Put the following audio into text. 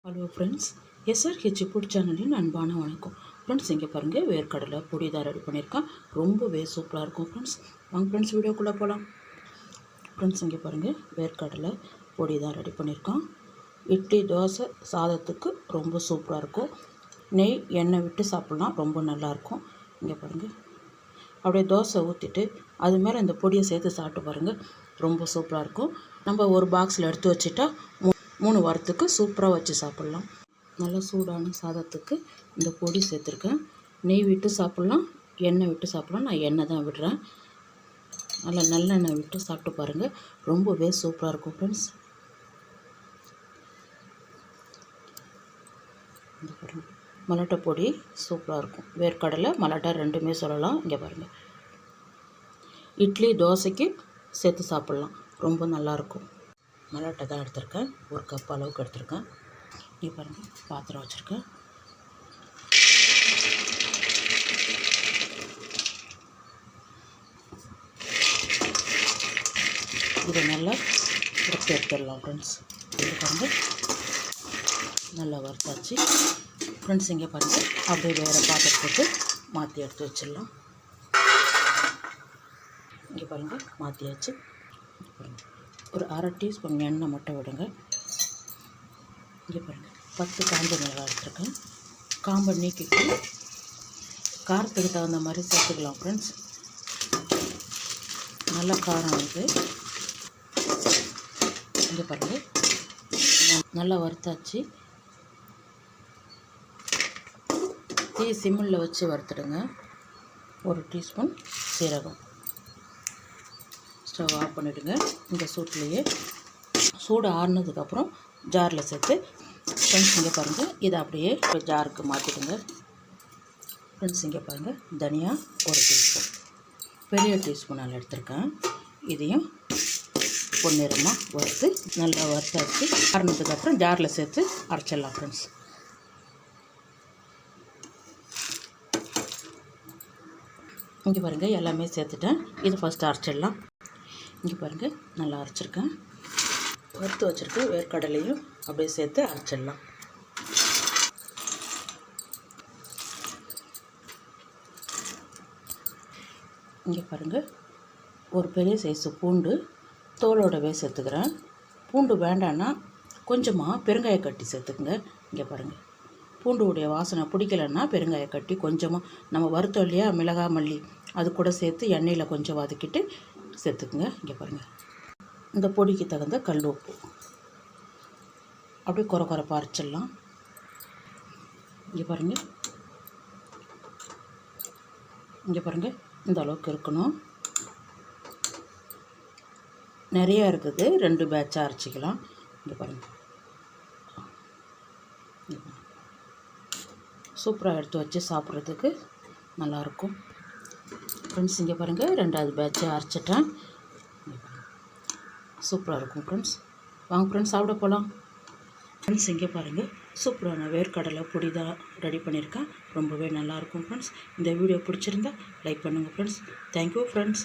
Hello friends, SRH food சேனலின் அன்பான வணக்கம். ஃப்ரெண்ட்ஸ், இங்கே பாருங்கள், வேர்க்கடலை பொடி தான் ரெடி பண்ணியிருக்கேன். ரொம்பவே சூப்பராக இருக்கும் ஃப்ரெண்ட்ஸ். வாங்க ஃப்ரெண்ட்ஸ், வீடியோக்குள்ளே போகலாம். ஃப்ரெண்ட்ஸ், இங்கே பாருங்கள், வேர்க்கடலை பொடி தான் ரெடி பண்ணியிருக்கோம். இட்லி, தோசை, சாதத்துக்கு ரொம்ப சூப்பராக இருக்கும். நெய் எண்ணெய் விட்டு சாப்பிட்லாம், ரொம்ப நல்லாயிருக்கும். இங்கே பாருங்கள், அப்படியே தோசை ஊற்றிட்டு அது மேலே இந்த பொடியை சேர்த்து சாப்பிட்டு பாருங்கள், ரொம்ப சூப்பராக இருக்கும். நம்ம ஒரு பாக்ஸில் எடுத்து வச்சுட்டா 3 வாரத்துக்கு சூப்பராக வச்சு சாப்பிட்லாம். நல்லா சூடான சாதத்துக்கு இந்த பொடி சேர்த்துருக்கேன். நெய் விட்டு சாப்பிட்லாம், எண்ணெய் விட்டு சாப்பிட்லாம். நான் எண்ணெய் தான் விடுறேன். நல்லா நல்லெண்ணெய் விட்டு சாப்பிட்டு பாருங்கள், ரொம்பவே சூப்பராக இருக்கும் ஃப்ரெண்ட்ஸ். இங்கே பாருங்கள், மல்லாட்டை பொடி சூப்பராக இருக்கும். வேர்க்கடலை மல்லாட்டை ரெண்டுமே சொல்லலாம். இங்கே பாருங்கள், இட்லி தோசைக்கு சேர்த்து சாப்பிட்லாம், ரொம்ப நல்லாயிருக்கும். மல்லாட்டை தான் எடுத்திருக்கேன், 1 கப் அளவுக்கு எடுத்திருக்கேன். இங்கே பாருங்கள், பாத்திரம் வச்சுருக்கேன். இதை நல்லா வறுத்து எடுத்துடலாம் ஃப்ரெண்ட்ஸ். இங்கே பாருங்கள், நல்லா வறுத்தாச்சு ஃப்ரெண்ட்ஸ். இங்கே பாருங்கள், அப்படியே வேறு பாத்திரத்துக்கு மாற்றி எடுத்து வச்சிடலாம். இங்கே பாருங்கள், மாற்றியாச்சு. ஒரு 1/2 டீஸ்பூன் எண்ணெய் மட்டும் விடுங்க. இங்கே பாருங்கள், 10 காஞ்ச மிளகாய் எடுத்துருக்கேன். காம்பை நீக்கிட்டு காரத்துக்கு தகுந்த மாதிரி சேர்த்துக்கலாம் ஃப்ரெண்ட்ஸ். நல்ல காரம் இது. இங்கே பாருங்கள், நல்லா வறுத்தாச்சு. தீ சிம்மில் வச்சு வறுத்துடுங்க. 1 டீஸ்பூன் சீரகம். ஸ்டவ் ஆஃப் பண்ணிவிடுங்க. இந்த சூட்லேயே சூடு ஆறுனதுக்கப்புறம் ஜாரில் சேர்த்து ஃப்ரெண்ட்ஸ். இங்கே பாருங்கள், இதை அப்படியே ஜாருக்கு மாற்றிடுங்க ஃப்ரெண்ட்ஸ். இங்கே பாருங்கள், தனியா 1 டீஸ்பூன், பெரிய டீஸ்பூனால் எடுத்திருக்கேன். இதையும் பொன்னிறமாக வறுத்து நல்லா வறுத்தாச்சு. ஆறுனதுக்கப்புறம் ஜாரில் சேர்த்து அரைச்சிடலாம் ஃப்ரெண்ட்ஸ். இங்கே பாருங்கள், எல்லாமே சேர்த்துட்டேன். இது ஃபஸ்ட்டு அரைச்சிடலாம். இங்கே பாருங்கள், நல்லா அரைச்சிருக்கேன். வறுத்து வச்சுருக்கு வேர்க்கடலையும் அப்படியே சேர்த்து அரைச்சிடலாம். இங்கே பாருங்கள், ஒரு பெரிய சைஸு பூண்டு தோலோடவே சேர்த்துக்கிறேன். பூண்டு வேண்டான்னா கொஞ்சமாக பெருங்காய கட்டி சேர்த்துக்குங்க. இங்கே பாருங்கள், பூண்டுடைய வாசனை பிடிக்கலன்னா பெருங்காய கட்டி கொஞ்சமாக நம்ம வறுத்தோம் இல்லையா, மிளகாய் மல்லி, அது கூட சேர்த்து எண்ணெயில் கொஞ்சம் வதக்கிட்டு சேர்த்துக்குங்க. இங்கே பாருங்கள், இந்த பொடிக்கு தகுந்த கல் உப்பு அப்படியே குறை அரைச்சிடலாம். இங்கே பாருங்கள், இந்த அளவுக்கு இருக்கணும். நிறையா இருக்குது, 2 பேட்சாக அரைச்சிக்கலாம். இங்கே பாருங்கள், சூப்பராக எடுத்து வச்சு சாப்பிட்றதுக்கு நல்லாயிருக்கும் ஃப்ரெண்ட்ஸ். இங்கே பாருங்கள், 2வது பேட்சாக அரைச்சிட்டேன். சூப்பராக இருக்கும் ஃப்ரெண்ட்ஸ். வாங்க ஃப்ரெண்ட்ஸ், சாப்பிட போகலாம் ஃப்ரெண்ட்ஸ். இங்கே பாருங்கள், சூப்பரான வேர்க்கடலை பொடி தான் ரெடி பண்ணியிருக்கேன். ரொம்பவே நல்லாயிருக்கும் ஃப்ரெண்ட்ஸ். இந்த வீடியோ பிடிச்சிருந்தா லைக் பண்ணுங்கள் ஃப்ரெண்ட்ஸ். Thank you friends.